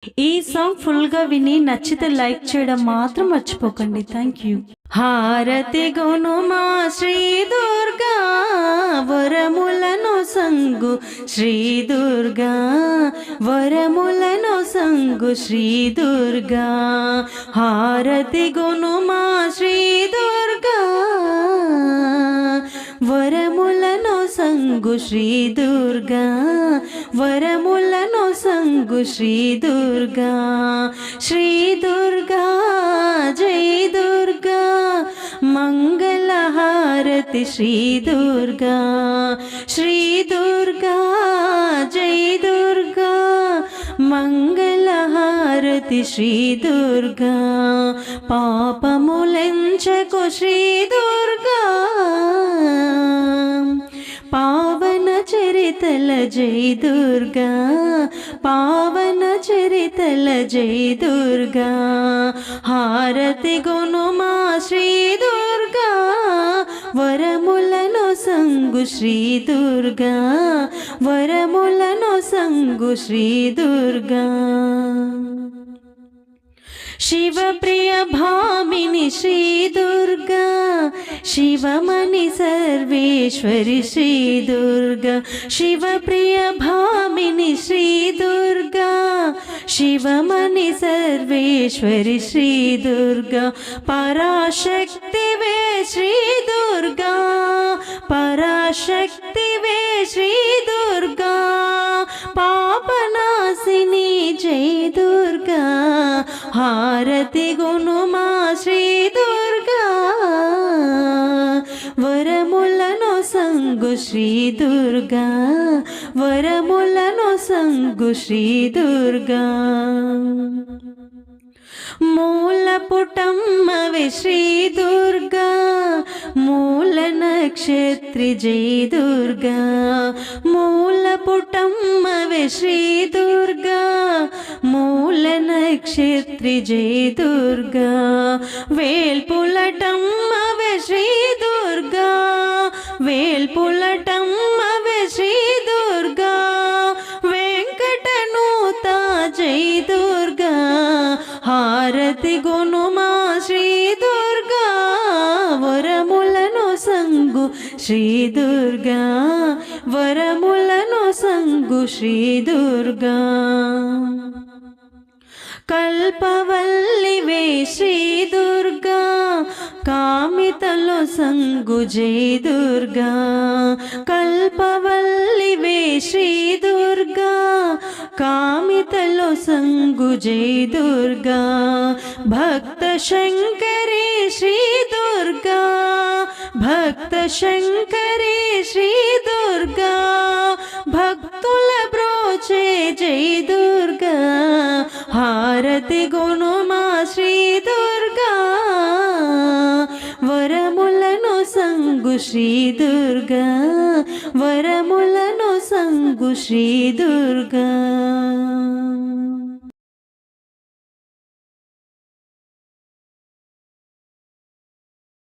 ఈ సాంగ్ ఫుల్గా విని నచ్చితే లైక్ చేయడం మాత్రం మర్చిపోకండి. Thank you. హారతి గునుమా శ్రీ దుర్గా వరములను సంగు శ్రీ దుర్గా వరములను సంగు శ్రీ దుర్గా హారతి గునుమా శ్రీ దుర్గా వరములను సంగు శ్రీ దుర్గా వరములను సంగు శ్రీ దుర్గా శ్రీ దుర్గా జై దుర్గా మంగళహారతి శ్రీ దుర్గా శ్రీ దుర్గా జై దుర్గా మంగళహారతి శ్రీ దుర్గా పాపములెంచకు శ్రీ దుర్గా పావన చరితల జై దుర్గా పావన చరితల జై దుర్గా హారతి గునుమా శ్రీ దుర్గా వరములను సంగు శ్రీ దుర్గా వరములను సంగు శ్రీ దుర్గా శివప్రియ భామిని శ్రీ దుర్గా శివమణి సర్వేశ్వరి శ్రీ దుర్గా శివప్రియ భామిని శ్రీ దుర్గా శివమణి సర్వేశ్వరి శ్రీ దుర్గా పరాశక్తివే శ్రీ దుర్గా పరాశక్తివే శ్రీ దుర్గా పాపనాశిని జై దుర్గా హారతి గునుమా శ్రీ దుర్గా వరములను సంగు శ్రీ దుర్గా వరములను సంగు శ్రీ దుర్గా మూల పుటమ్మవి శ్రీ దుర్గా మూల నక్షత్రి జై దుర్గా మూల పుటమ్మవి శ్రీ దుర్గా మూల నక్షత్రి జై దుర్గా వేల్పులటమ్మవి శ్రీ దుర్గా వేల్పులటమ్మవి శ్రీ దుర్గా వెంకటనూత జై దుర్గా హారతి గునుమా శ్రీ దుర్గా వరములను సంగు శ్రీ దుర్గా వరములను సంగు శ్రీ దుర్గా కల్పవల్లివే శ్రీ దుర్గా కామితలో సంగు జై దుర్గా కల్పవల్లివే శ్రీ దుర్గా కామితలో సంగు జై దుర్గా భక్త శంకరి శ్రీ దుర్గా భక్త శంకరి శ్రీ దుర్గా భక్తుల బ్రోచే జై దుర్గా హారతి గునుమా శ్రీ దుర్గా వరములను సంగు శ్రీ దుర్గా వరములను సంగు శ్రీ దుర్గా